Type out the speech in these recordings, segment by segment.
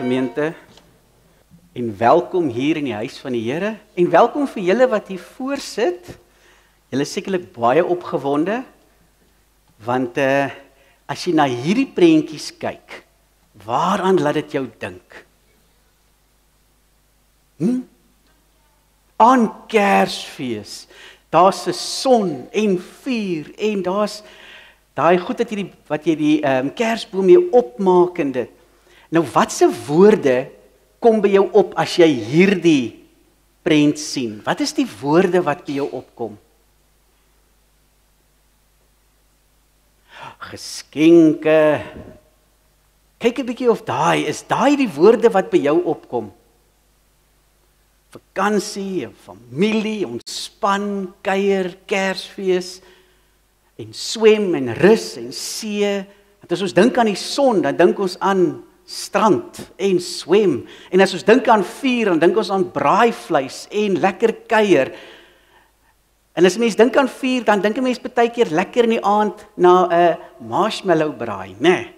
gemeente en welkom hier in die huis van die Here en welkom vir julle wat hier voor sit. Julle is sekerlik baie opgewonde want as jy na hierdie prentjies kyk, waaraan laat dit jou dink? Aan Kersfees. Daar's 'n son en vuur en daar's daai goed wat jy die Kersboom mee opmaak en dit. Nou watse woorde kom by jou op as jy hierdie prent sien? Wat is die woorde wat by jou opkom? Geskenke. Kyk 'n bietjie of is daai die woorde wat by jou opkom? Vakansie, familie, ontspan, kuier, Kersfees en swem en rus en see. Want as ons dink aan die son, dan dink ons aan strand en swem. En as ons dink aan vuur, dan dink ons aan braaivleis en lekker kuier. En as mens dink aan vuur, dan dink 'n mens baie keer lekker in die aand na 'n marshmallow braai, né?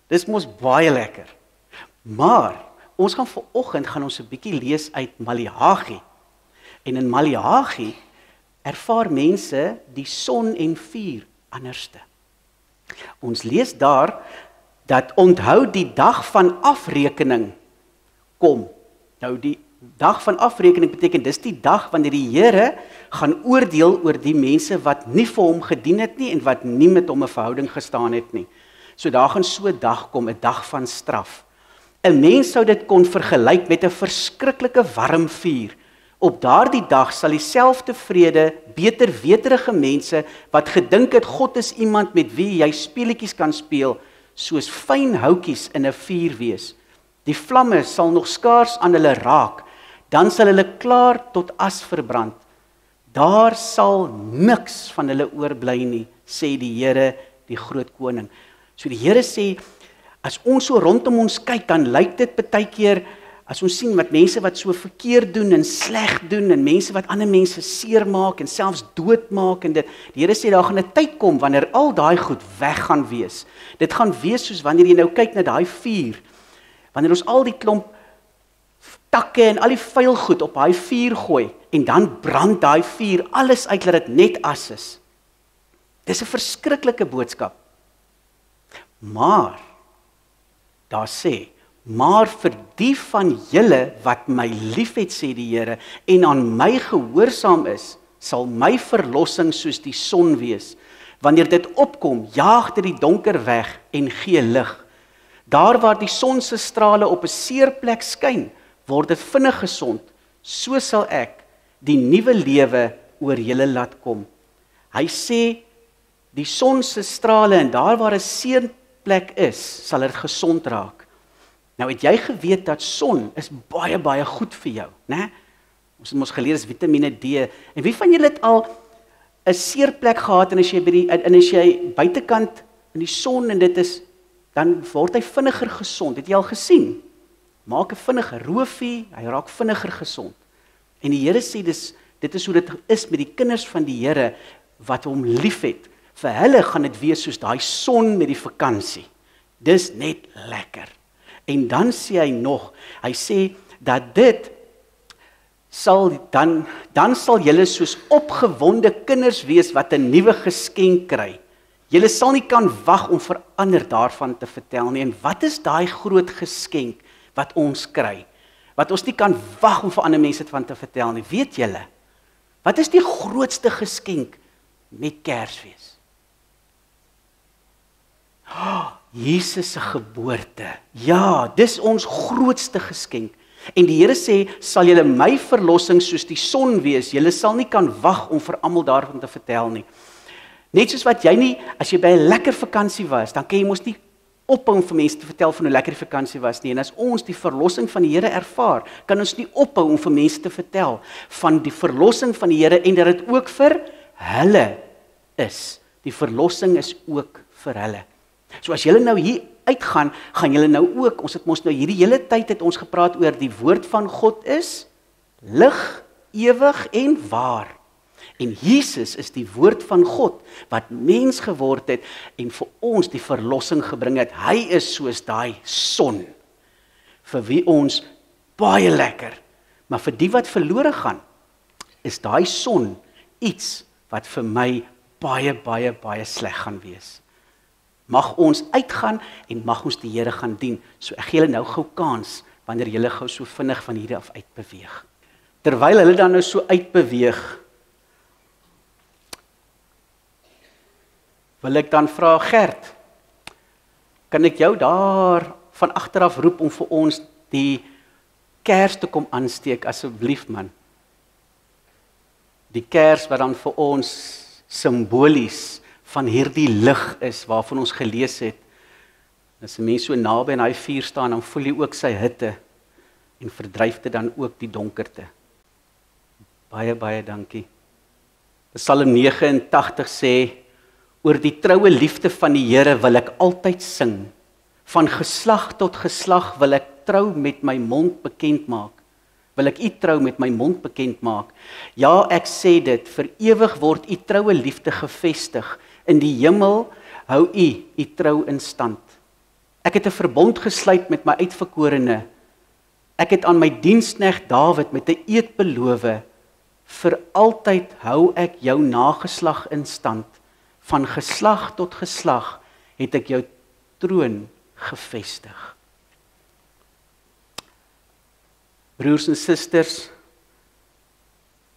Dis mos baie lekker. Maar ons gaan vanoggend 'n bietjie lees uit Maleagi. En in Maleagi ervaar mense die son en vuur anderste. Ons lees daar dat onthou die dag van afrekening kom. Nou die dag van afrekening beteken dis die dag wanneer die Here gaan oordeel oor die mense wat nie vir hom gedien het nie en wat nie met hom 'n verhouding gestaan het nie. So daar gaan so 'n dag kom, 'n dag van straf. 'n Mens sou dit kon vergelyk met 'n verskriklike warm vuur. Op daardie dag sal dieselfde vrede, beter weterige mense wat gedink het God is iemand met wie jy speletjies kan speel, soos fyn houtjies in 'n vuur wees. Die vlamme sal nog skaars aan hulle raak, dan sal hulle klaar tot as verbrand. Daar sal niks van hulle oorbly nie, sê die Here, die groot koning. So die Here sê, as ons so rondom ons kyk, dan lyk dit baie keer, as ons sien wat mense wat so verkeerd doen en sleg doen en mense wat ander mense seermaak en selfs doodmaak en dit. Die Here sê daar gaan 'n tyd kom wanneer al daai goed weg gaan wees. Dit gaan wees soos wanneer jy nou kyk na daai vuur. Wanneer ons al die klomp takke en al die vuil goed op daai vuur gooi en dan brand daai vuur alles uit dat dit net as is. Dis 'n verskriklike boodskap. Maar daar sê, maar vir die van julle wat my liefhet, sê die Here, en aan my gehoorsaam is, sal my verlossing soos die son wees. Wanneer dit opkom, jaag dit die donker weg en gee lig. Daar waar die son se strale op 'n seerplek skyn, word dit vinnig gesond. So sal ek die nuwe lewe oor julle laat kom. Hy sê, die son se strale en daar waar 'n seerplek is, sal dit gesond raak. Nou het jy geweet dat son is baie, baie goed vir jou, né? Ons het mos geleer is Vitamiene D. En wie van julle het al 'n seerplek gehad en as jy buitekant in die son en dit is, dan word hy vinniger gesond. Het jy al gesien? Maak 'n vinniger roofie, hy raak vinniger gesond. En die Here sê dit is hoe dit is met die kinders van die Here wat hom liefhet. Vir hulle gaan dit wees soos daai son met die vakansie. Dis net lekker. En dan sê hy nog, hy sê dat dit sal dan sal julle soos opgewonde kinders wees wat 'n nuwe geskenk kry. Julle sal nie kan wag om vir ander daarvan te vertel nie. En wat is daai groot geskenk wat ons kry? Wat ons nie kan wag om vir ander mense van te vertel nie. Weet julle? Wat is die grootste geskenk met Kersfees? Jesus se geboorte. Ja, dis ons grootste geskenk. En die Here sê, sal julle my verlossing soos die son wees. Julle sal nie kan wag om vir almal daarvan te vertel nie. Net soos wat jy nie, as jy by 'n lekker vakansie was, dan kan jy mos nie ophou om vir mense te vertel van hoe lekker die vakansie was nie. En as ons die verlossing van die Here ervaar, kan ons nie ophou om vir mense te vertel van die verlossing van die Here en dat dit ook vir hulle is. Die verlossing is ook vir hulle. So as julle nou hier uitgaan, gaan julle nou ook, ons het mos nou hierdie hele tyd het ons gepraat oor die woord van God is lig, ewig en waar. En Jesus is die woord van God wat mens geword het en vir ons die verlossing gebring het. Hy is soos daai son vir wie ons baie lekker, maar vir die wat verlore gaan, is daai son iets wat vir my baie sleg gaan wees. Mag ons uitgaan en mag ons die Here gaan dien. So ek gee julle nou gou kans, wanneer julle gou so vinnig van hier af uitbeweeg. Terwyl hulle dan nou so uitbeweeg, wil ek dan vra, Gert, kan ek jou daar van agteraf roep om vir ons die kers te kom aansteek, asseblief man. Die kers wat dan vir ons simbolies van hierdie lig is, waarvan ons gelees het. As 'n mens so naby aan daai vuur staan, dan voel jy ook sy hitte, en verdryf dit dan ook die donkerte. Baie dankie. Psalm 89 sê, oor die troue liefde van die Here wil ek altyd sing. Van geslag tot geslag wil ek trou met my mond bekend maak. Wil ek u trou met my mond bekend maak. Ja, ek sê dit, vir ewig word u troue liefde gevestig. In die hemel hou u trou in stand. Ek het 'n verbond gesluit met my uitverkorene. Ek het aan my diensknegt Dawid met 'n eed beloof, vir altyd hou ek jou nageslag in stand. Van geslag tot geslag het ek jou troon gevestig. Broers en susters,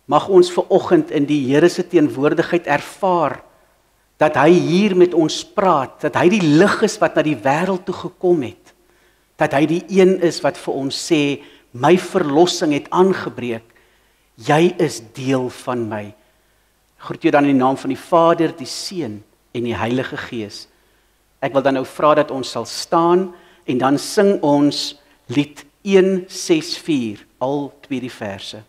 mag ons vanoggend in die Here se teenwoordigheid ervaar dat hy hier met ons praat, dat hy die lig is wat na die wêreld toe gekom het, dat hy die een is wat vir ons sê, my verlossing het aangebreek, jy is deel van my. Ek groet jou dan in die naam van die Vader, die Seun en die Heilige Gees. Ek wil dan nou vra dat ons sal staan en dan sing ons lied 164, al 2 die verse.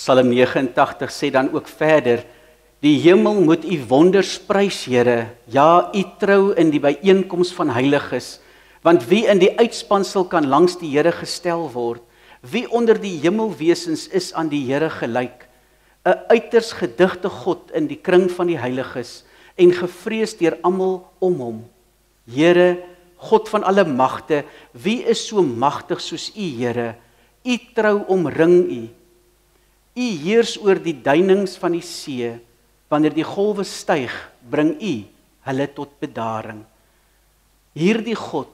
Psalm 89 sê dan ook verder, die hemel moet u wonders prys, Here, ja, u trou in die byeenkoms van heiliges, want wie in die uitspansel kan langs die Here gestel word, wie onder die hemelwesens is aan die Here gelyk, 'n uiters gedigte God in die kring van die heiliges, en gevrees deur almal om hom. Here, God van alle magte, wie is so magtig soos u, Here, u trou omring u. U heers oor die duinings van die see, wanneer die golwe styg, bring u hulle tot bedaring. Hierdie God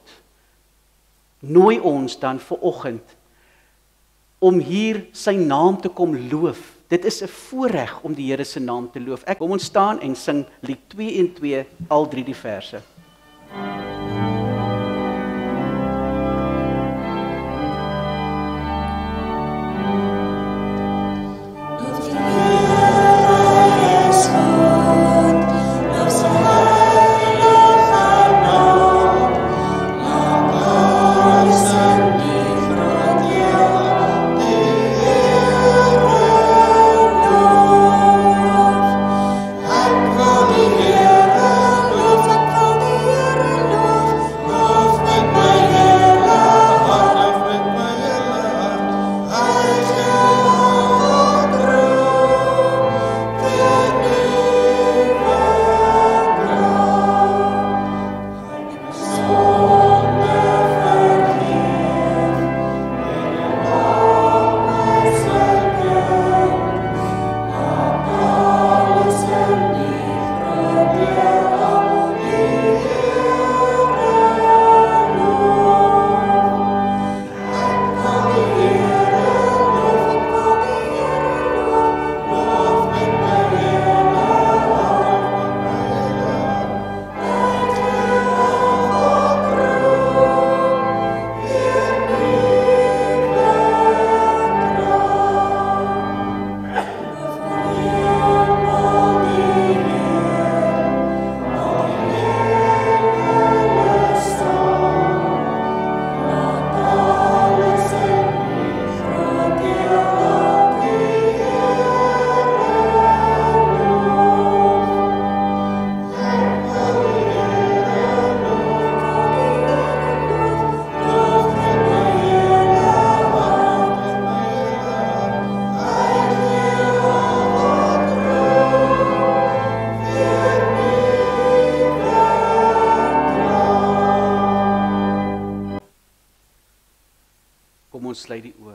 nooi ons dan vanoggend om hier sy naam te kom loof. Dit is 'n voorreg om die Here se naam te loof. Ek kom ons staan en sing lied 212, al 3 die verse. Ek wil die Here loof. Kom ons sluit die oë.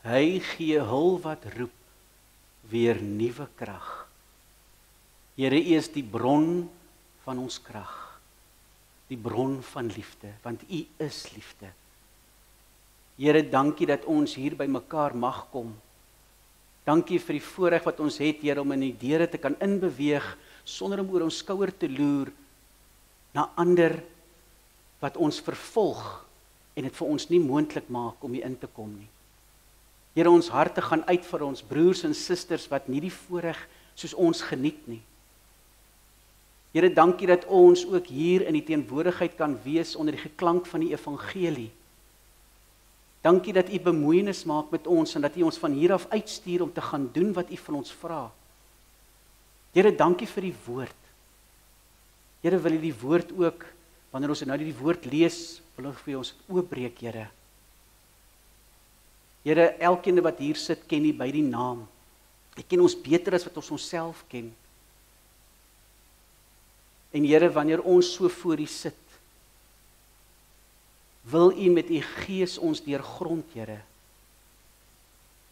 Hy gee hul wat roep weer nuwe krag. Here, U is die bron van ons krag. Die bron van liefde, want U is liefde. Here, dankie dat ons hier by mekaar mag kom. Dankie vir die voorreg wat ons het, Here, om in die deure te kan inbeweeg, sonder om oor ons skouer te loer, na ander wat ons vervolg, en dit vir ons nie moontlik maak om hier in te kom nie. Here, ons harte gaan uit vir ons broers en susters, wat nie die voorreg soos ons geniet nie. Here, dankie dat ons ook hier in die teenwoordigheid kan wees onder die geklank van die evangelie. Dankie dat U bemoeienis maak met ons en dat U ons van hier af uitstuur om te gaan doen wat U van ons vra. Here, dankie vir die woord. Here, wil U die woord ook, wanneer ons nou die woord lees, wil ons vir ons oopbreek, Here. Here, elkeen wat hier sit, ken U by die naam. U ken ons beter as wat ons onsself ken. En Here, wanneer ons so voor U sit, wil U met U Gees ons deurgrond, Here.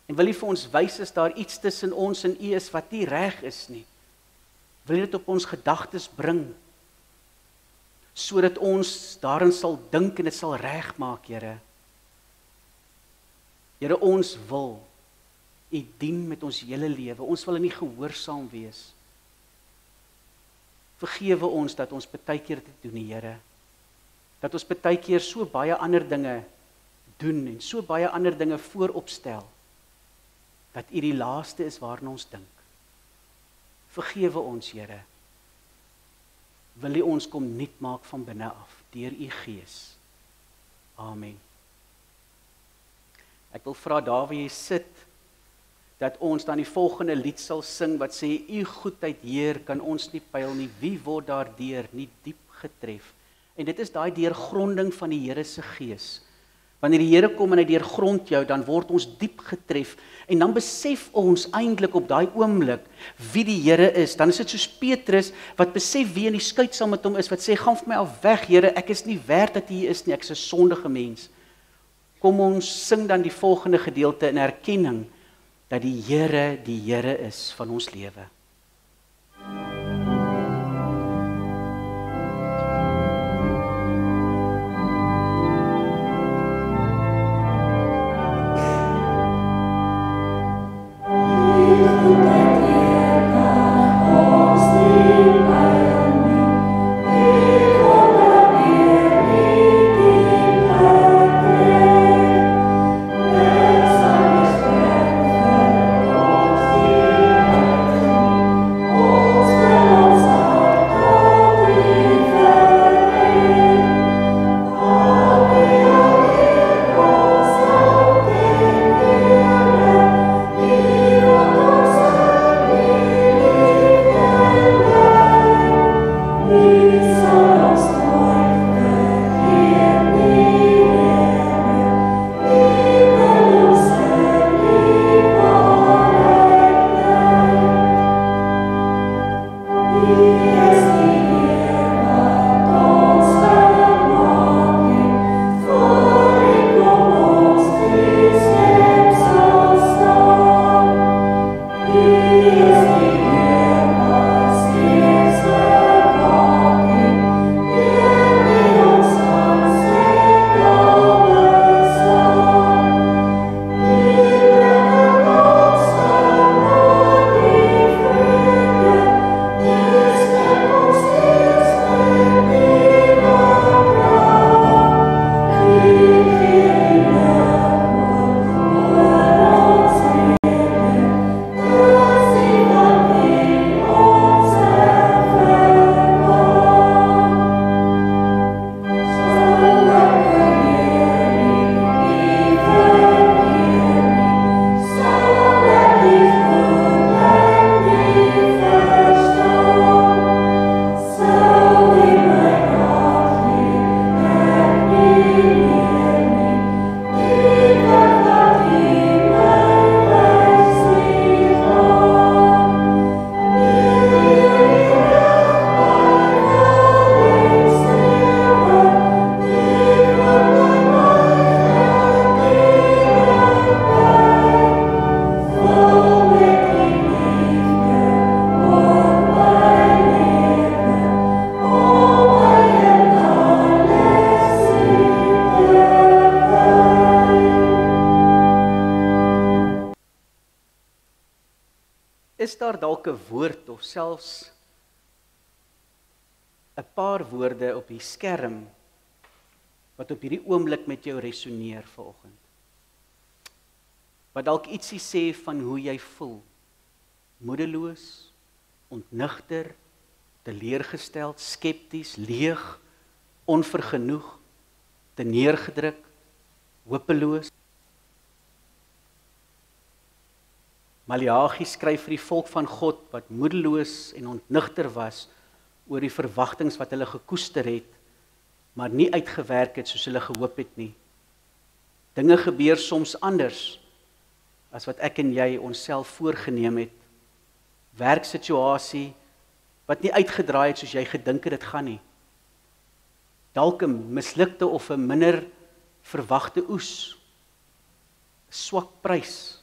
En wil U vir ons wys as daar iets tussen ons en U is wat nie reg is nie. Wil U dit op ons gedagtes bring, sodat ons daarin sal dink en dit sal regmaak, Here. Here, ons wil U dien met ons hele lewe. Ons wil in U gehoorsaam wees. Vergewe ons dat ons baie keer dit doen, Here. Dat ons baie keer so baie ander dinge doen en so baie ander dinge vooropstel, dat U die laaste is waarna ons dink. Vergewe ons, Here. Wil U ons kom nuut maak van binne af, deur U Gees. Amen. Ek wil vra daar waar jy sit, dat ons dan die volgende lied sal sing, wat sê, U goedheid, Heer, kan ons nie pyl nie, wie word daardeur nie diep getref? En dit is daai deurgronding van die Here se Gees. Wanneer die Here kom en hy deurgrond jou, dan word ons diep getref, en dan besef ons eintlik op daai oomblik wie die Here is. Dan is dit soos Petrus, wat besef wie in die skuit saam met hom is, wat sê, gaan vir my af weg, Here, ek is nie werd dat U hier is nie, ek is 'n sondige mens. Kom ons sing dan die volgende gedeelte in erkenning, dat die Here is van ons lewe. Thank daar dalk 'n woord of selfs 'n paar woorde op die skerm wat op hierdie oomblik met jou resoneer vanoggend. Wat dalk ietsie sê van hoe jy voel. Moedeloos, ontnigter, teleurgesteld, skepties, leeg, onvergenoeg, teneergedruk, hopeloos. Maleagi skryf vir die volk van God wat moedeloos en ontnigter was oor die verwagtinge wat hulle gekoester het, maar nie uitgewerk het soos hulle gehoop het nie. Dinge gebeur soms anders as wat ek en jy onsself voorgenem het. Werksituasie wat nie uitgedraai het soos jy gedink het dit gaan nie. Dalk 'n mislukte of 'n minder verwagte oes. Swak prys.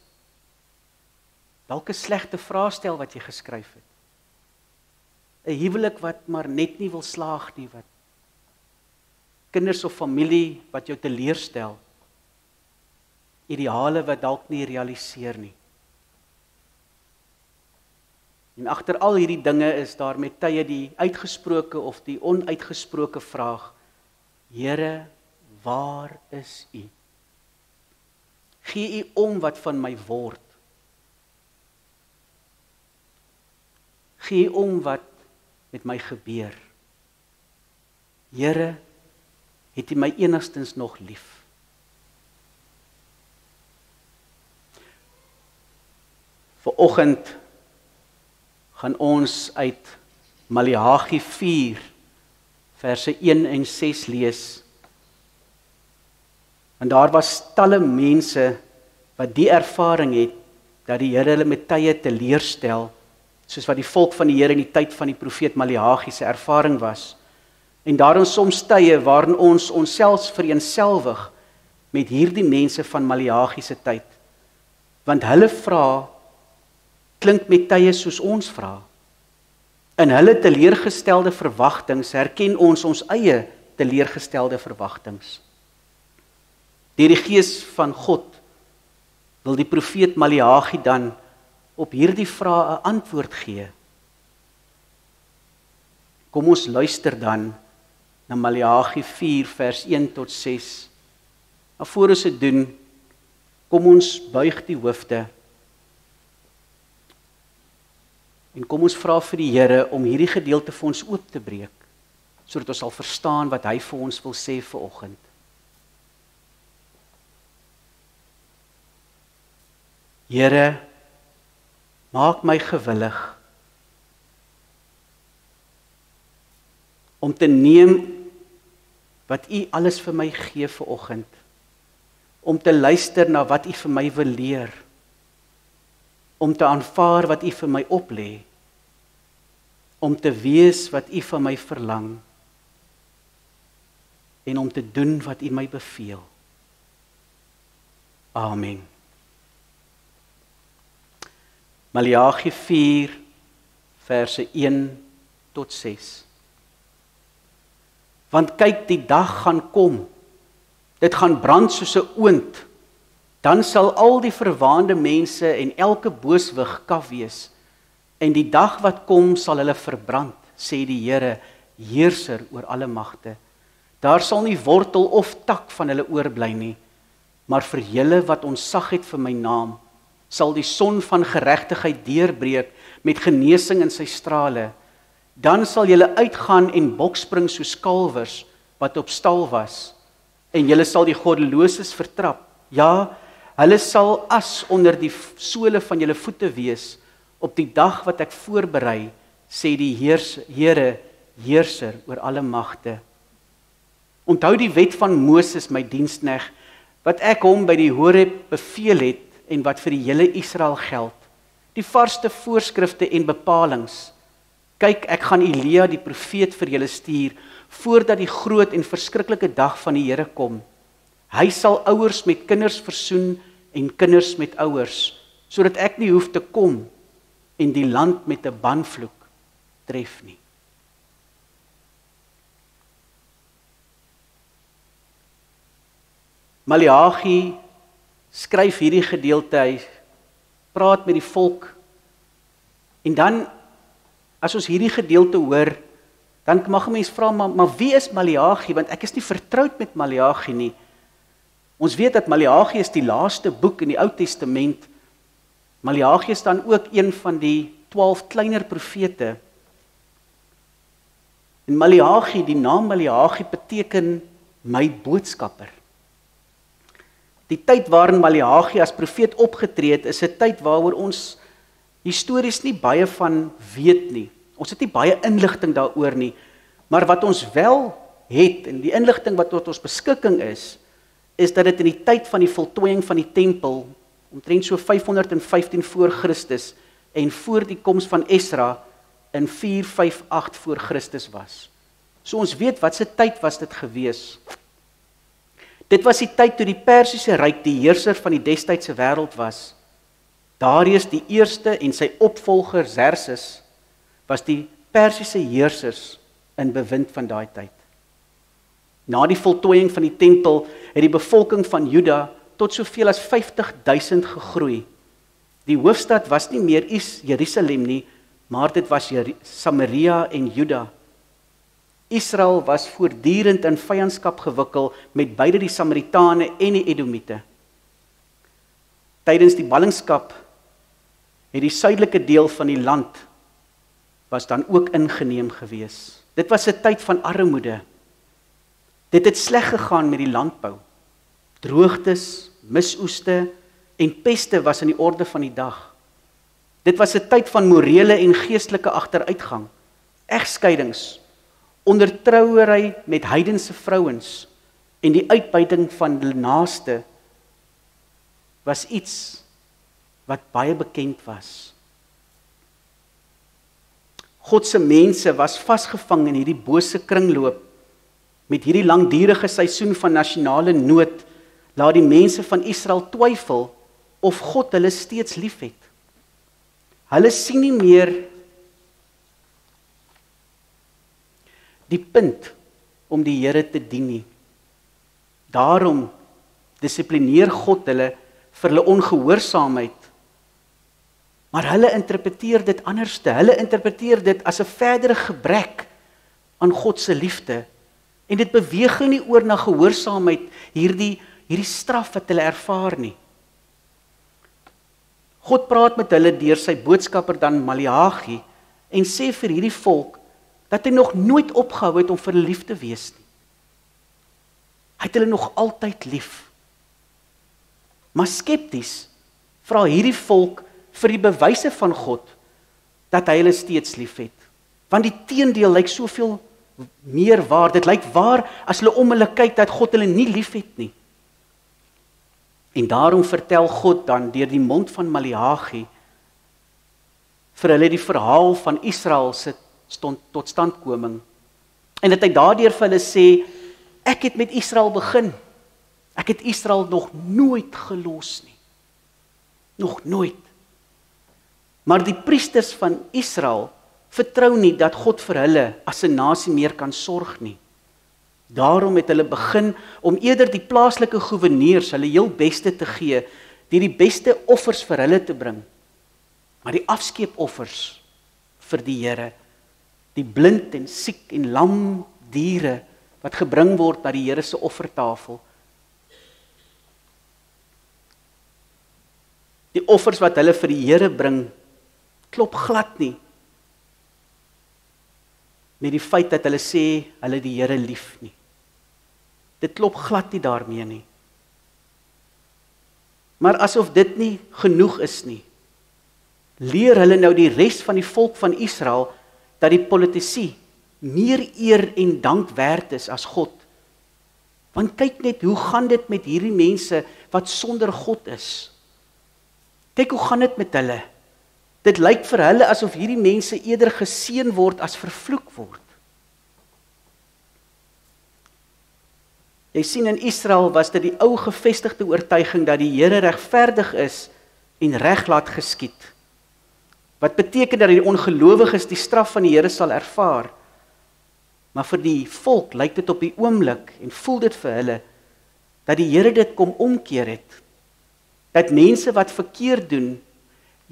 Dalk 'n slegte vraestel wat jy geskryf het. 'n Huwelik wat maar net nie wil slaag nie, wat kinders of familie wat jou teleurstel. Ideale wat dalk nie realiseer nie. En agter al hierdie dinge is daar met tye die uitgesproke of die onuitgesproke vraag: Here, waar is U? Gee U om wat van my word? Gee om wat met my gebeur? Here, het U my enigstens nog lief? Vanoggend gaan ons uit Maleagi 4 verse 1 en 6 lees. En daar was talle mense wat die ervaring het dat die Here hulle met tye teleurstel, soos wat die volk van die Here in die tyd van die profeet Maleagi se ervaring was. En daarin soms tye waarin ons onsself vereenselwig met hierdie mense van Maleagi se tyd. Want hulle vra klink met tye soos ons vra. In hulle teleurgestelde verwagtinge herken ons eie teleurgestelde verwagtinge. Deur die Gees van God wil die profeet Maleagi dan op hierdie vrae 'n antwoord gee. Kom ons luister dan na Maleagi 4 vers 1 tot 6. Maar voor ons dit doen, kom ons buig die hoofde. En kom ons vra vir die Here om hierdie gedeelte vir ons oop te breek, sodat ons sal verstaan wat hy vir ons wil sê vanoggend. Here, maak my gewillig om te neem wat U alles vir my gee vanoggend, om te luister na wat U vir my wil leer, om te aanvaar wat U vir my oplê, om te wees wat U van my verlang, en om te doen wat U my beveel. Amen. Maleagi 4, verse 1 tot 6. Want kyk, die dag gaan kom, dit gaan brand soos 'n oond, dan sal al die verwaande mense en elke booswig kaf wees, en die dag wat kom sal hulle verbrand, sê die Here, heerser oor alle magte. Daar sal nie wortel of tak van hulle oorbly nie, maar vir julle wat ontzag het vir my naam, sal die son van geregtigheid deurbreek met genesing in sy strale. Dan sal julle uitgaan en bokspring soos kalwers wat op stal was, en julle sal die goddeloses vertrap. Ja, hulle sal as onder die sole van julle voete wees op die dag wat ek voorberei, sê die Here, heerser oor alle magte. Onthou die wet van Moses, my diensknegt, wat ek hom by die Horeb beveel het en wat vir die hele Israel geld. Die vaste voorskrifte en bepalings. Kyk, ek gaan Elia die profeet vir julle stuur, voordat die groot en verskriklike dag van die Here kom. Hy sal ouers met kinders versoen en kinders met ouers, sodat ek nie hoef te kom en die land met 'n banvloek tref nie. Maleagi skryf hierdie gedeelte, hy praat met die volk En dan, as ons hierdie gedeelte hoor, dan mag 'n mens vra, maar wie is Maleagi? Want ek is nie vertroud met Maleagi nie. Ons weet dat Maleagi is die laaste boek in die Ou Testament. Maleagi is dan ook een van die 12 kleiner profete. En Maleagi, die naam Maleagi beteken my boodskapper. Die tyd waarin Maleagi as profeet opgetree het, is 'n tyd waaroor ons histories nie baie van weet nie. Ons het nie baie inligting daaroor nie, maar wat ons wel het, en die inligting wat tot ons beskikking is dat dit in die tyd van die voltooiing van die tempel, omtrent so 515 voor Christus, en voor die koms van Esra, in 458 voor Christus was. So ons weet wat se tyd was dit gewees. Dit was die tyd toe die Persiese Ryk die heerser van die destydse wêreld was. Darius die eerste en sy opvolger Xerxes was die Persiese heersers in bewind van daai tyd. Na die voltooiing van die tempel het die bevolking van Juda tot soveel as 50.000 gegroei. Die hoofstad was nie meer Jerusalem nie, maar dit was Samaria en Juda. Israel was voortdurend in vyandskap gewikkel met beide die Samaritane en die Edomite. Tydens die ballingskap het die suidelike deel van die land was dan ook ingeneem gewees. Dit was 'n tyd van armoede. Dit het sleg gegaan met die landbou. Droogtes, misoeste en peste was in die orde van die dag. Dit was 'n tyd van morele en geestelike agteruitgang, egskeidings, ondertrouery met heidense vrouens en die uitbuiting van die naaste was iets wat baie bekend was. God se mense was vasgevang in hierdie bose kringloop. Met hierdie langdurige seisoen van nasionale nood, laat die mense van Israel twyfel of God hulle steeds liefhet. Hulle sien nie meer die punt om die Here te dien nie. Daarom dissiplineer God hulle vir hulle ongehoorsaamheid. Maar hulle interpreteer dit anderste. Hulle interpreteer dit as 'n verdere gebrek aan God se liefde. En dit beweeg hulle nie oor na gehoorsaamheid, hierdie straf wat hulle ervaar nie. God praat met hulle deur sy boodskapper dan Maleagi en sê vir hierdie volk dat hy nog nooit opgehou het om vir hulle lief te wees nie. Hy het hulle nog altyd lief. Maar skepties vra hierdie volk vir die bewyse van God dat hy hulle steeds liefhet. Want die teendeel lyk soveel meer waar. Dit lyk waar as hulle om hulle kyk dat God hulle nie liefhet nie. En daarom vertel God dan deur die mond van Maleagi vir hulle die verhaal van Israel se totstandkoming. En dat hy daardeur vir hulle sê, ek het met Israel begin. Ek het Israel nog nooit gelos nie. Nog nooit. Maar die priesters van Israel vertrou nie dat God vir hulle as 'n nasie meer kan sorg nie. Daarom het hulle begin om eerder die plaaslike goewerneurs hulle heel beste te gee, die beste offers vir hulle te bring. Maar die afskeepoffers vir die Here, die blind en siek en lam diere wat gebring word na die Here se offertafel. Die offers wat hulle vir die Here bring, klop glad nie met die feit dat hulle sê hulle die Here lief nie. Dit klop glad nie daarmee nie. Maar asof dit nie genoeg is nie, leer hulle nou die res van die volk van Israel dat die politici meer eer en dank werd is as God. Want kyk net, hoe gaan dit met hierdie mense wat sonder God is? Kyk hoe gaan dit met hulle. Dit lyk vir hulle asof hierdie mense eerder geseën word as vervloek word. Jy sien, in Israel was dit die ou gevestigde oortuiging dat die Here regverdig is en reg laat geskied. Wat beteken dat die ongelowiges die straf van die Here sal ervaar. Maar vir die volk lyk dit op die oomblik en voel dit vir hulle dat die Here dit kom omkeer het. Dat mense wat verkeerd doen,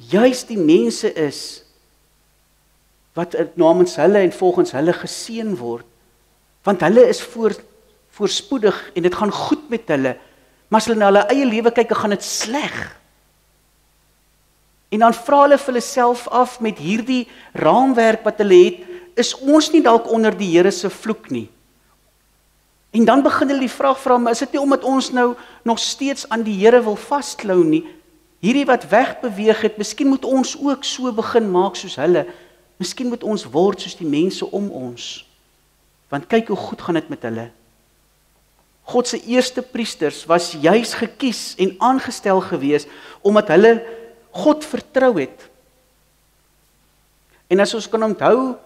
juis die mense is wat namens hulle en volgens hulle geseën word, want hulle is voorspoedig en dit gaan goed met hulle, maar as hulle na hulle eie lewe kyk, dan gaan dit sleg. En dan vra hulle vir hulle self af met hierdie raamwerk wat hulle het, is ons nie dalk onder die Here se vloek nie? En dan begin hulle die vraag vra, maar is dit nie omdat ons nou nog steeds aan die Here wil vasklou nie? Hierdie wat wegbeweeg het, miskien moet ons ook so begin maak soos hulle. Miskien moet ons word soos die mense om ons. Want kyk hoe goed gaan dit met hulle. God se eerste priesters was juis gekies en aangestel gewees, omdat hulle God vertrou het. En as ons kan onthou,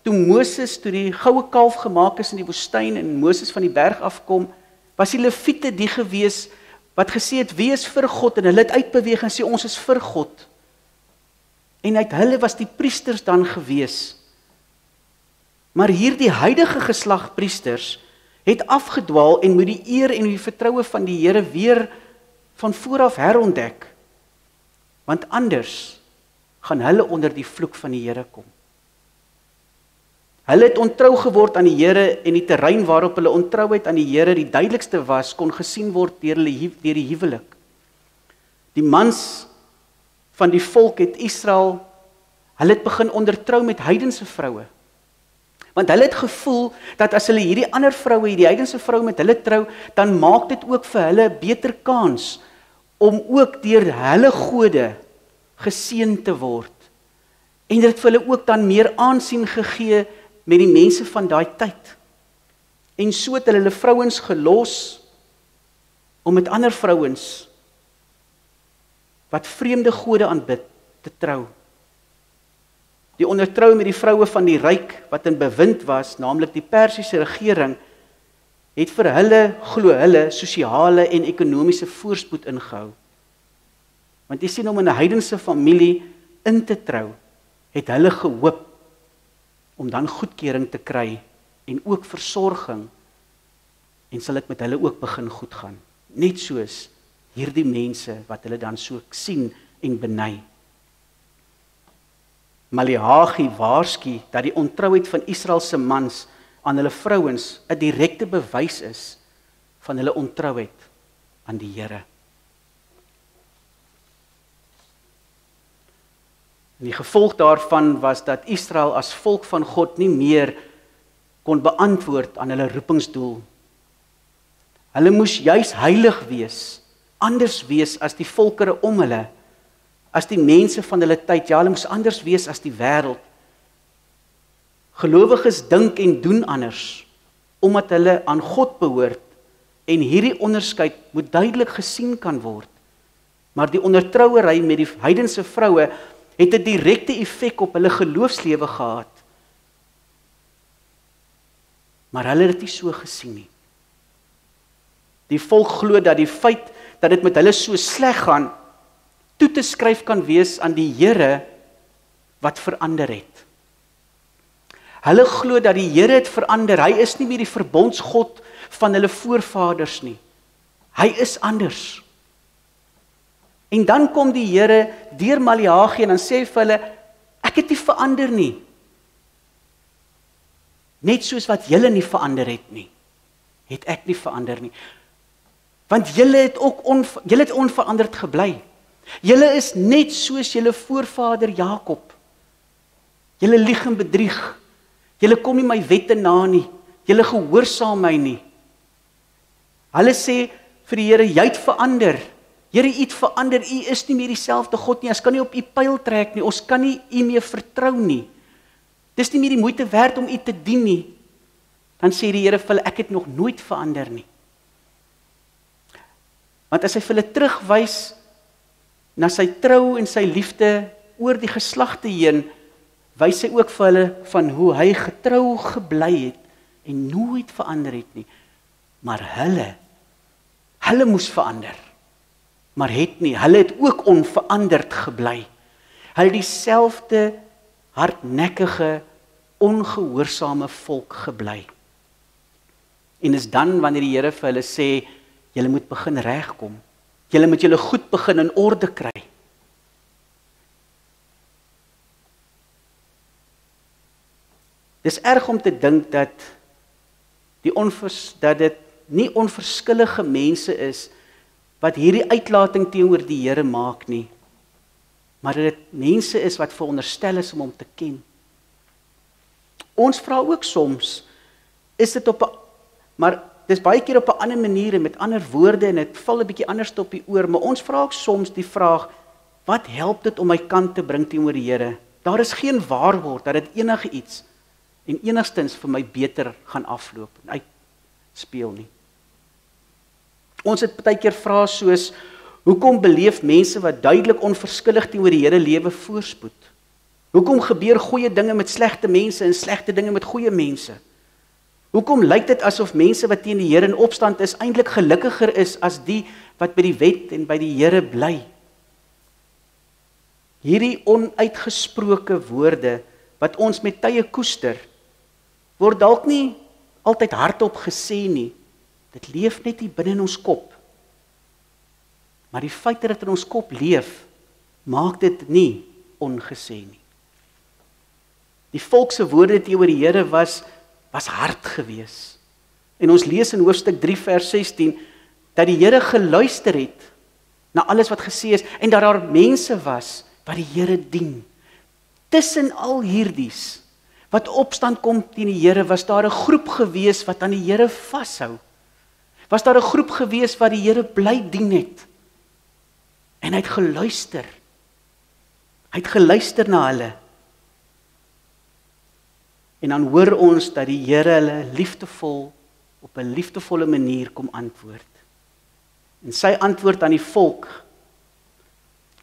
toe die goue kalf gemaak is in die woestyn en Moses van die berg afkom, was die Lewiete die gewees wat gesê het, wees vir God, en hulle het uitbeweeg en sê, ons is vir God. En uit hulle was die priesters dan gewees. Maar hier die huidige geslag priesters het afgedwaal en moet die eer en die vertroue van die Here weer van vooraf herontdek. Want anders gaan hulle onder die vloek van die Here kom. Hulle het ontrou geword aan die Here en die terrein waarop hulle ontrouheid aan die Here die duidelikste was, kon gesien word deur die huwelik. Die mans van die volk het Israel, hulle het begin ondertrou met heidense vroue. Want hulle het gevoel dat as hulle hierdie ander vroue, die heidense vrou met hulle trou, dan maak dit ook vir hulle 'n beter kans om ook deur hulle gode geseën te word. En dit het vir hulle ook dan meer aansien gegee met die mense van daai tyd. En so het hulle vrouens gelos om met ander vrouens wat vreemde gode aanbid te trou. Die ondertrou met die vroue van die ryk wat in bewind was, naamlik die Persiese regering, het vir hulle, glo hulle, sosiale en ekonomiese voorspoed ingehou. Want jy sien, om in 'n heidense familie in te trou, het hulle gehoop om dan goedkeuring te kry en ook versorging, en sal dit met hulle ook begin goed gaan. Net soos hierdie mense wat hulle dan so sien en beny. Maleagi waarsku dat die ontrouheid van Israel se mans aan hulle vrouens 'n direkte bewys is van hulle ontrouheid aan die Here. En die gevolg daarvan was dat Israel as volk van God nie meer kon beantwoord aan hulle roepingsdoel. Hulle moes juis heilig wees, anders wees as die volkere om hulle, as die mense van hulle tyd. Ja, hulle moes anders wees as die wêreld. Gelowiges dink en doen anders, omdat hulle aan God behoort, en hierdie onderskeid moet duidelik gesien kan word. Maar die ondertrouery met die heidense vroue het 'n direkte effek op hulle geloofslewe gehad. Maar hulle het dit nie so gesien nie. Die volk glo dat die feit dat dit met hulle so sleg gaan, toe te skryf kan wees aan die Here wat verander het. Hulle glo dat die Here het verander. Hy is nie meer die verbondsgod van hulle voorvaders nie. Hy is anders. En dan kom die Here deur Maleagi en dan sê hy vir hulle, ek het nie verander nie. Net soos wat julle nie verander het nie, het ek nie verander nie. Want julle het onveranderd gebly. Julle is net soos julle voorvader Jakob. Julle lieg en bedrieg. Julle kom nie my wette na nie. Julle gehoorsaam my nie. Hulle sê vir die Here, jy het verander. Here, u het verander. U is nie meer dieselfde God nie. Ons kan nie op u pyl trek nie. Ons kan nie u meer vertrou nie. Dis nie meer die moeite werd om u te dien nie. Dan sê die Here vir hulle, ek het nog nooit verander nie. Want as hy vir hulle terugwys na sy trou en sy liefde oor die geslagte heen, wys hy ook vir hulle van hoe hy getrou gebly het en nooit verander het nie. Maar hulle moes verander, maar het nie. Hulle het ook onveranderd gebly. Hulle dieselfde hardnekkige, ongehoorsame volk gebly. En is dan wanneer die Here vir hulle sê, julle moet begin regkom. Julle moet julle goed begin in orde kry. Dis erg om te dink dat dat dit nie onverskillige mense is wat hierdie uitlating teenoor die Here maak nie, maar dat dit mense is wat veronderstel is om hom te ken. Ons vra ook soms, is dit maar dis baie keer op 'n ander manier en met ander woorde en dit val 'n bietjie anders op die oor, maar ons vra ook soms die vraag, wat help dit om my kant te bring teenoor die Here? Daar is geen waarborg dat dit enige iets en enigstens vir my beter gaan afloop en uitspeel nie. Ons het baie keer vrae soos, hoekom beleef mense wat duidelik onverskillig teenoor die Here lewe voorspoed? Hoekom gebeur goeie dinge met slegte mense en slegte dinge met goeie mense? Hoekom lyk dit asof mense wat teen die Here in opstand is, eintlik gelukkiger is as die wat by die wet en by die Here bly? Hierdie onuitgesproke woorde, wat ons met tye koester, word dalk nie altyd hardop gesê nie. Dit leef net hier binne in ons kop. Maar die feit dat dit in ons kop leef, maak dit nie ongesê nie. Die volk se woorde teenoor die Here was hard gewees. En ons lees in hoofstuk 3 vers 16 dat die Here geluister het na alles wat gesê is en dat daar mense was wat die Here dien. Tussen al hierdies wat opstand kom teen die Here, was daar 'n groep gewees wat aan die Here vashou. Was daar 'n groep gewees wat die Here bly dien het. En hy het geluister. Hy het geluister na hulle. En dan hoor ons dat die Here hulle liefdevol, op 'n liefdevolle manier kom antwoord. En sy antwoord aan die volk,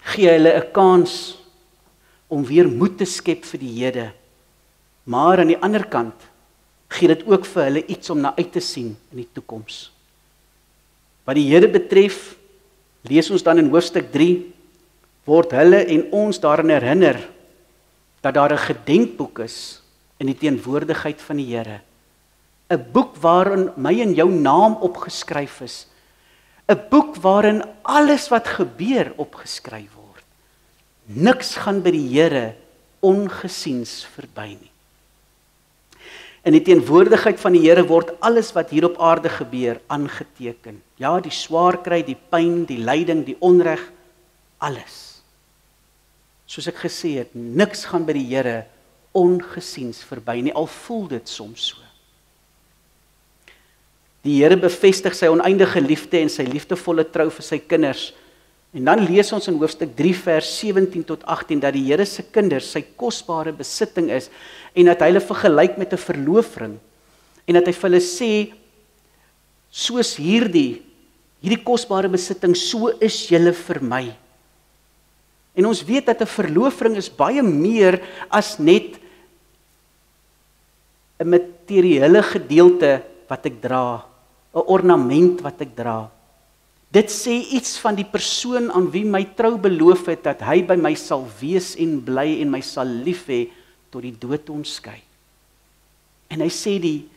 gee hulle 'n kans om weer moed te skep vir die Here. Maar aan die ander kant, gee dit ook vir hulle iets om na uit te sien in die toekoms. Wat die Here betref, lees ons dan in hoofstuk 3, word hulle en ons daaraan herinner, dat daar 'n gedenkboek is, in die teenwoordigheid van die Here. 'n Boek waarin my en jou naam opgeskryf is. 'n Boek waarin alles wat gebeur opgeskryf word. Niks gaan by die Here ongesiens verby nie. In die teenwoordigheid van die Here word alles wat hier op aarde gebeur aangeteken. Ja, die swaar kry, die pyn, die lyding, die onreg, alles. Soos ek gesê het, niks gaan by die Here ongesiens verby nie, al voel dit soms so. Die Here bevestig sy oneindige liefde en sy liefdevolle trou vir sy kinders. En dan lees ons in hoofstuk 3 vers 17 tot 18 dat die Here se kinders sy kosbare besitting is en dat hy hulle vergelyk met 'n verloofring en dat hy vir hulle sê, soos hierdie kosbare besitting, so is julle vir my. En ons weet dat 'n verloofring is baie meer as net 'n materiële gedeelte wat ek dra, 'n ornament wat ek dra. Dit sê iets van die persoon aan wie my trou beloof het, dat hy by my sal wees en bly en my sal lief hê tot die dood ons skei. En hy sê die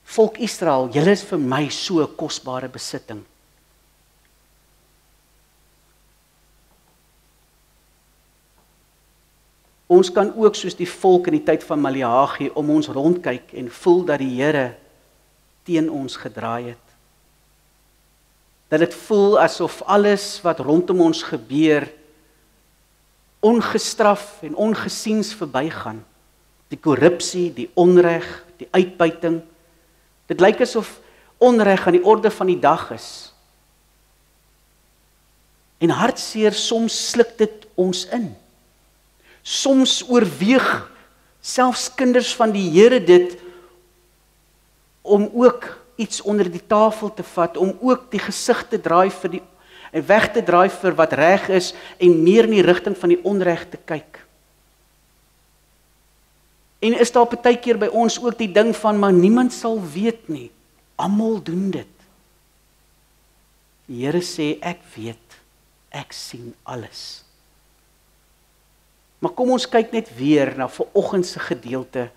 volk Israel, julle is vir my so 'n kosbare besitting. Ons kan ook soos die volk in die tyd van Maleagi om ons rondkyk en voel dat die Here teen ons gedraai het. Dat dit voel asof alles wat rondom ons gebeur ongestraf en ongesiens verbygaan. Die korrupsie, die onreg, die uitbuiting. Dit lyk asof onreg aan die orde van die dag is. En hartseer, soms sluk dit ons in. Soms oorweeg selfs kinders van die Here dit om ook iets onder die tafel te vat, om ook die gesig te draai en weg te draai vir wat reg is en meer in die rigting van die onreg te kyk. En is daar baie keer by ons ook die ding van, maar niemand sal weet nie. Almal doen dit. Die Here sê, ek weet, ek sien alles. Maar kom ons kyk net weer na vanoggend se gedeelte,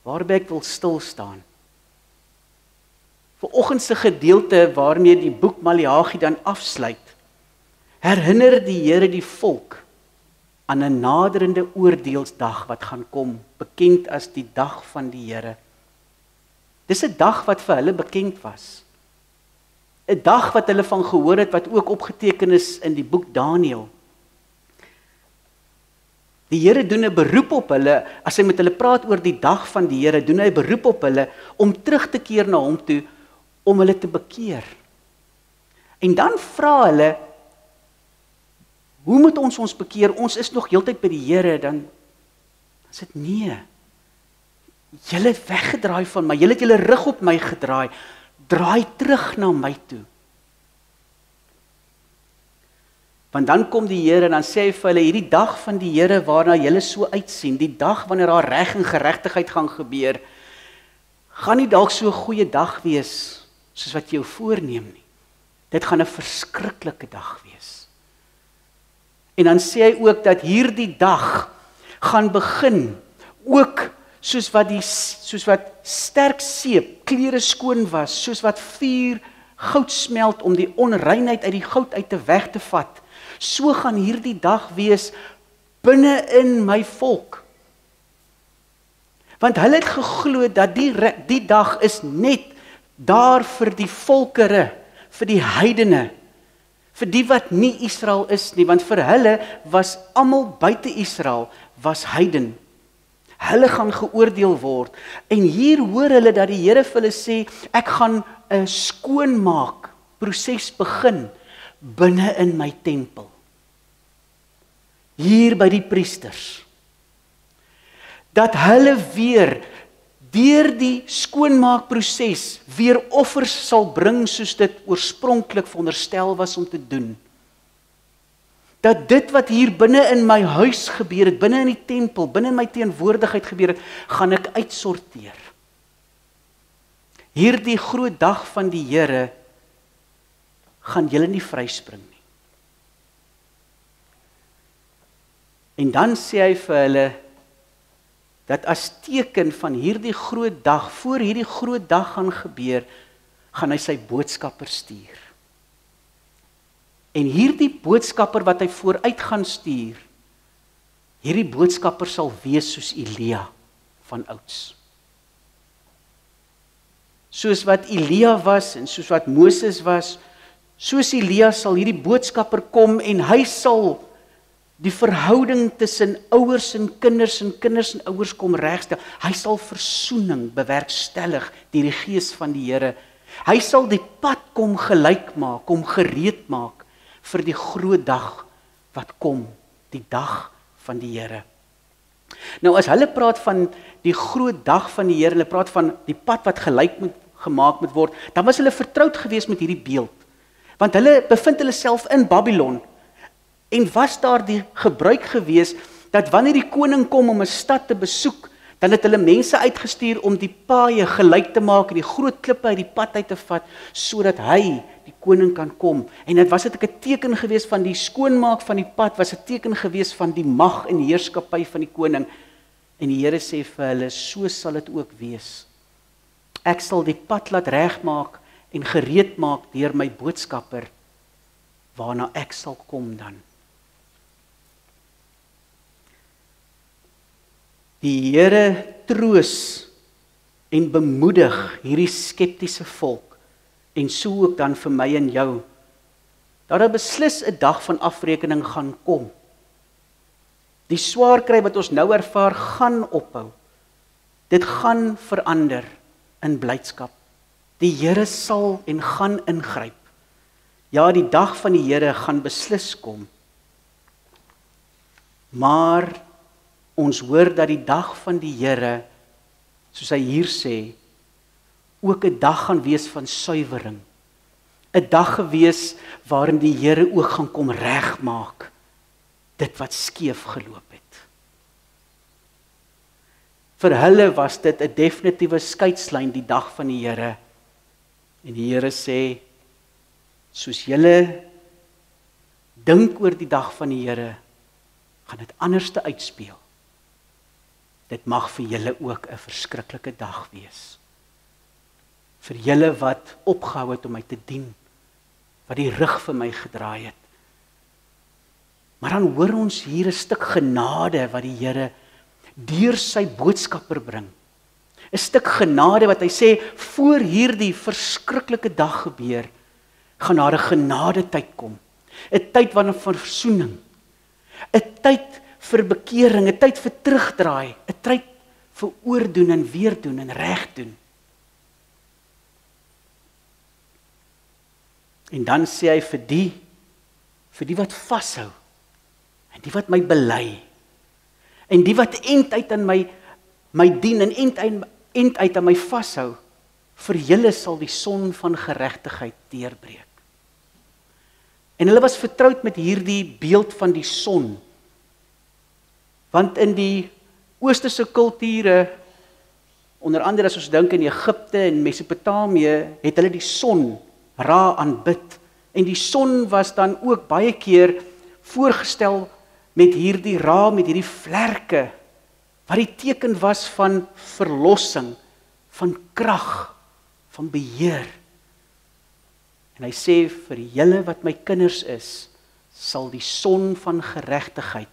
waarby ek wil stil staan. Vanoggend se gedeelte waarmee die boek Maleagi dan afsluit, herinner die Here die volk aan 'n naderende oordeelsdag wat gaan kom, bekend as die dag van die Here. Dis 'n dag wat vir hulle bekend was. 'n Dag wat hulle van gehoor het, wat ook opgeteken is in die boek Daniël. Die Here doen 'n beroep op hulle, as hy met hulle praat oor die dag van die Here, doen hy 'n beroep op hulle om terug te keer na hom toe, om hulle te bekeer. En dan vra hulle, hoe moet ons bekeer? Ons is nog heeltyd by die Here, dan is dit nee. Julle het weggedraai van my, julle het julle rug op my gedraai, draai terug na my toe. Want dan kom die Here en dan sê hy vir hulle, hierdie dag van die Here waarna julle so uitsien, die dag wanneer daar reg en geregtigheid gaan gebeur, gaan nie dalk so 'n goeie dag wees, soos wat jy jou voorneem nie. Dit gaan 'n verskriklike dag wees. En dan sê hy ook dat hierdie dag gaan begin, ook soos wat sterk seep, klere skoon was, soos wat vuur goud smelt om die onreinheid uit die goud uit te weg te vat. So gaan hierdie dag wees binne in my volk. Want hulle het geglo dat die dag is net daar vir die volkere, vir die heidene, vir die wat nie Israel is nie, want vir hulle was almal buite Israel was heiden. Hulle gaan geoordeel word. En hier hoor hulle dat die Here vir hulle sê, ek gaan 'n skoonmaak proses begin binne in my tempel. Hier by die priesters. Dat hulle weer deur die skoonmaakproses weer offers sal bring soos dit oorspronklik veronderstel was om te doen. Dat dit wat hier binne in my huis gebeur het, binne in die tempel, binne in my teenwoordigheid gebeur het, gaan ek uitsorteer. Hierdie groot dag van die Here gaan julle nie vryspring nie. En dan sê hy vir hulle, dat as teken van hierdie groot dag, voor hierdie groot dag gaan gebeur, gaan hy sy boodskapper stuur. En hierdie boodskapper wat hy vooruit gaan stuur, hierdie boodskapper sal wees soos Elia van ouds. Soos wat Elia was en soos wat Moses was, soos Elia sal hierdie boodskapper kom en hy sal die verhouding tussen ouers en kinders en ouers kom regstel. Hy sal versoening bewerkstellig deur die Gees van die Here. Hy sal die pad kom gelyk maak, kom gereed maak vir die groot dag wat kom, die dag van die Here. Nou as hulle praat van die groot dag van die Here, hulle praat van die pad wat gelyk gemaak moet word, dan was hulle vertroud geweest met hierdie beeld. Want hulle bevind hulle self in Babylon. En was daar die gebruik gewees, dat wanneer die koning kom om 'n stad te besoek, dan het hulle mense uitgestuur om die paaie gelyk te maak, en die groot klippe uit die pad uit te vat, sodat hy, die koning, kan kom. En dit was 'n teken gewees van die skoonmaak van die pad, was 'n teken gewees van die mag en heerskappy van die koning. En die Here sê vir hulle, so sal dit ook wees. Ek sal die pad laat regmaak en gereed maak deur my boodskapper, waarna ek sal kom dan. Die Here troos en bemoedig hierdie skeptiese volk, en so ook dan vir my en jou, dat daar beslis 'n dag van afrekening gaan kom. Die swaar kry wat ons nou ervaar, gaan ophou. Dit gaan verander in blydskap. Die Here sal en gaan ingryp. Ja, die dag van die Here gaan beslis kom. Maar ons hoor dat die dag van die Here, soos hy hier sê, ook 'n dag gaan wees van suiwering. 'n Dag gewees waarin die Here ook gaan kom regmaak dit wat skeef geloop het. Vir hulle was dit 'n definitiewe skeidslyn, die dag van die Here. En die Here sê, soos julle dink oor die dag van die Here, gaan dit anders te uitspeel. Dit mag vir julle ook 'n verskriklike dag wees. Vir julle wat opgehou het om my te dien, wat die rug vir my gedraai het. Maar dan hoor ons hier 'n stuk genade wat die Here deur sy boodskapper bring. 'n Stuk genade wat hy sê, voor hierdie verskriklike dag gebeur, gaan daar 'n genadetyd kom. 'n Tyd van versoening. 'n Tyd vir bekering, 'n tyd vir terugdraai, 'n tyd vir oordoen en weer doen en reg doen. En dan sê hy vir die wat vashou, en die wat my bely, en die wat end uit aan my dien en end uit aan my vashou, vir julle sal die son van geregtigheid deurbreek. En hulle was vertroud met hierdie beeld van die son, want in die oosterse kulture, onder andere as ons dink in Egipte en Mesopotamië, het hulle die son Ra aanbid. En die son was dan ook baie keer voorgestel met hierdie Ra, met hierdie vlerke, wat die teken was van verlossing, van krag, van beheer. En hy sê, vir julle wat my kinders is, sal die son van geregtigheid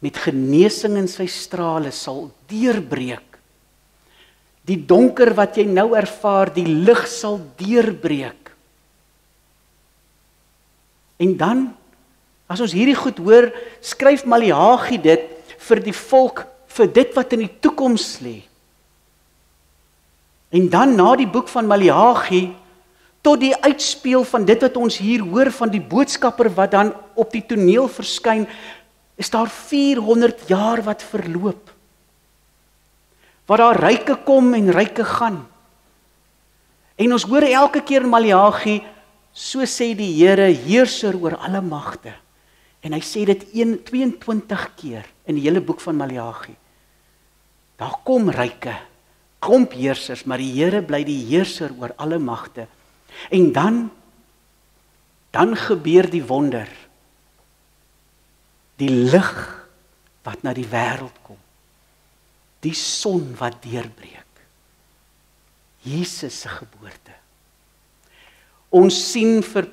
met genesing in sy strale sal deurbreek. Die donker wat jy nou ervaar, die lig sal deurbreek. En dan, as ons hierdie goed hoor, skryf Maleagi dit vir die volk, vir dit wat in die toekoms lê. En dan na die boek van Maleagi, tot die uitspeel van dit wat ons hier hoor van die boodskapper wat dan op die toneel verskyn, is daar 400 jaar wat verloop. Waar daar ryke kom en ryke gaan. En ons hoor elke keer in Maleagi, so sê die Here, heerser oor alle magte. En hy sê dit 22 keer in die hele boek van Maleagi. Daar kom ryke, klomp heersers, maar die Here bly die heerser oor alle magte. En dan gebeur die wonder. Die lig wat na die wêreld kom. Die son wat deurbreek. Jesus se geboorte. Ons sien vir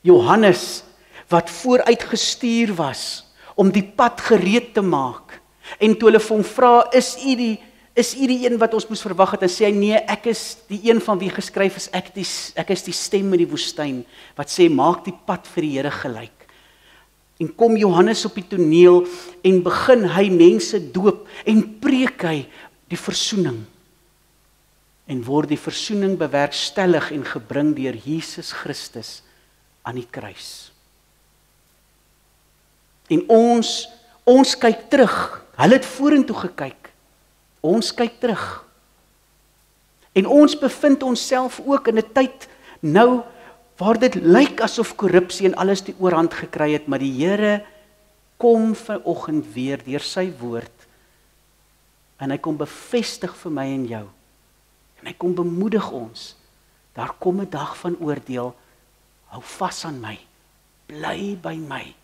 Johannes wat vooruitgestuur was om die pad gereed te maak. En toe hulle vir hom vra, is u die een wat ons moes verwag het? En sê hy, nee, ek is die een van wie geskryf is, ek is die stem in die woestyn wat sê, maak die pad vir die Here gelyk. En kom Johannes op die toneel en begin hy mense doop en preek hy die versoening. En word die versoening bewerkstellig en gebring deur Jesus Christus aan die kruis. En ons kyk terug. Hulle het vorentoe gekyk. Ons kyk terug. En ons bevind onsself ook in 'n tyd nou waar dit lyk asof korrupsie en alles die oorhand gekry het, maar die Here kom vanoggend weer deur sy woord en hy kom bevestig vir my en jou. En hy kom bemoedig ons. Daar kom 'n dag van oordeel. Hou vas aan my. Bly by my.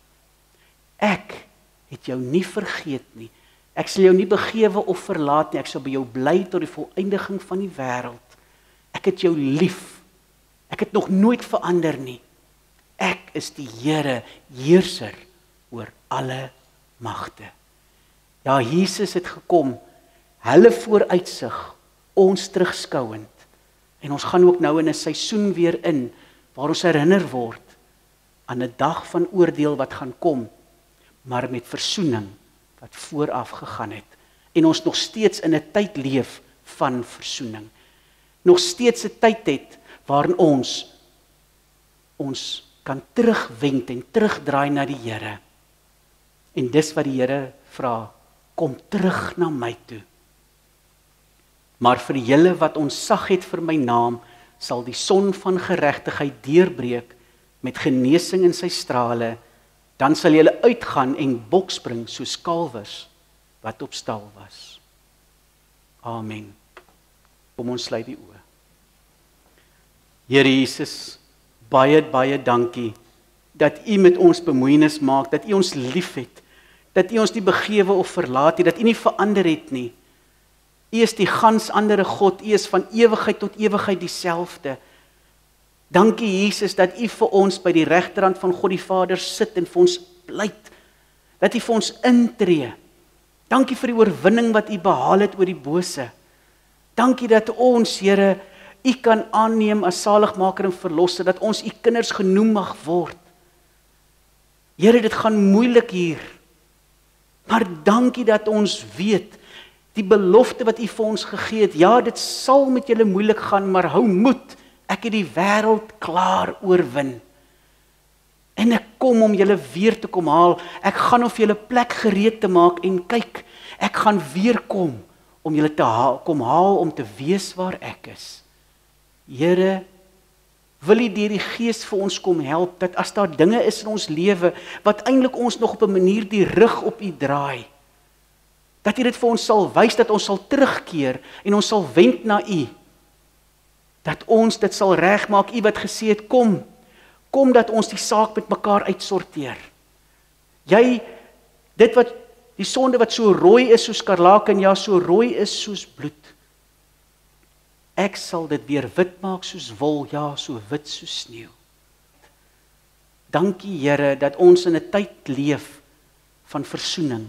Ek het jou nie vergeet nie. Ek sal jou nie begewe of verlaat nie. Ek sal by jou bly tot die volëindiging van die wêreld. Ek het jou lief. Ek het nog nooit verander nie. Ek is die Here, heerser oor alle magte. Ja, Jesus het gekom. Hulle vooruitsig, ons terugskouend. En ons gaan ook nou in 'n seisoen weer in, waar ons herinner word aan 'n dag van oordeel wat gaan kom, maar met versoening wat vooraf gegaan het. En ons nog steeds in 'n tyd leef van versoening. Nog steeds 'n tyd het waarin ons kan terugwend en terugdraai na die Here. En dis wat die Here vra, kom terug na my toe. Maar vir julle wat ontzag het vir my naam, sal die son van geregtigheid deurbreek met genesing in sy strale. Dan sal julle uitgaan en bokspring soos kalwers wat op stal was. Amen. Kom ons sluit die oë. Here Jesus, baie, baie dankie dat U met ons bemoeienis maak, dat U ons liefhet, dat U ons nie begewe of verlaat het, dat U nie verander het nie. U is die gans andere God, U is van ewigheid tot ewigheid dieselfde. Dankie Jesus dat U vir ons by die regterhand van God die Vader sit en vir ons pleit dat U vir ons intree. Dankie vir die oorwinning wat U behaal het oor die bose. Dankie dat ons, Here, U kan aanneem as saligmaker en verlosser, dat ons U kinders genoem mag word. Here, dit gaan moeilik hier, maar dankie dat ons weet, die belofte wat U vir ons gegee het, ja, dit sal met julle moeilik gaan, maar hou moed, ek het die wêreld klaar oorwin. En ek kom om julle weer te kom haal, ek gaan om vir julle plek gereed te maak, en kyk, ek gaan weer kom, om julle te kom haal, om te wees waar ek is. Here, wil U deur die Gees vir ons kom help, dat as daar dinge is in ons lewe, wat eintlik ons nog op 'n manier die rug op U draai, dat U dit vir ons sal wys, dat ons sal terugkeer, en ons sal wend na U, dat ons dit sal regmaak, U wat gesê het, kom dat ons die saak met mekaar uitsorteer. Die sonde wat so rooi is soos skarlaken, ja, so rooi is soos bloed, ek sal dit weer wit maak soos wol, ja, so wit soos sneeu. Dankie, Here, dat ons in 'n tyd leef van versoening,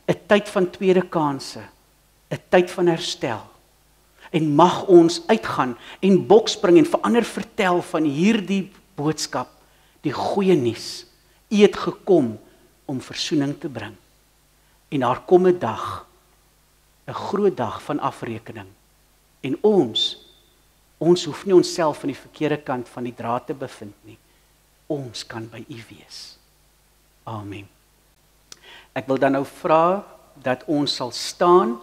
'n tyd van tweede kanse, 'n tyd van herstel. En mag ons uitgaan en bokspring en verander vertel van hierdie boodskap, die goeie nuus. U het gekom om versoening te bring. En daar kom 'n dag, 'n groot dag van afrekening. En ons hoef nie onsself aan die verkeerde kant van die draad te bevind nie. Ons kan by U wees. Amen. Ek wil dan nou vra dat ons sal staan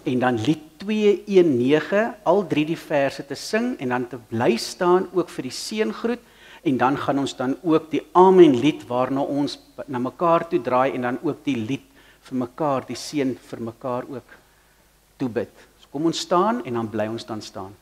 en dan lied 219, al 3 die verse te sing en dan te bly staan ook vir die seëngroet, en dan gaan ons dan ook die Amen lied waarna ons na mekaar toe draai en dan ook die lied vir mekaar, die seën vir mekaar ook toebid. So kom ons staan en dan bly ons dan staan.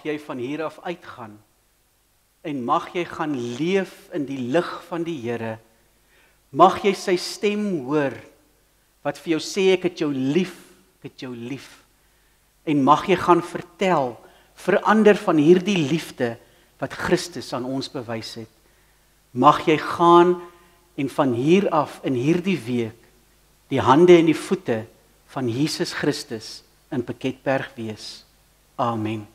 jy van hier af uitgaan en mag jy gaan leef in die lig van die Here. Mag jy sy stem hoor wat vir jou sê ek het jou lief, ek het jou lief. En mag jy gaan vertel vir ander van hierdie liefde wat Christus aan ons bewys het. Mag jy gaan en van hier af in hierdie week die hande en die voete van Jesus Christus in Piketberg wees. Amen.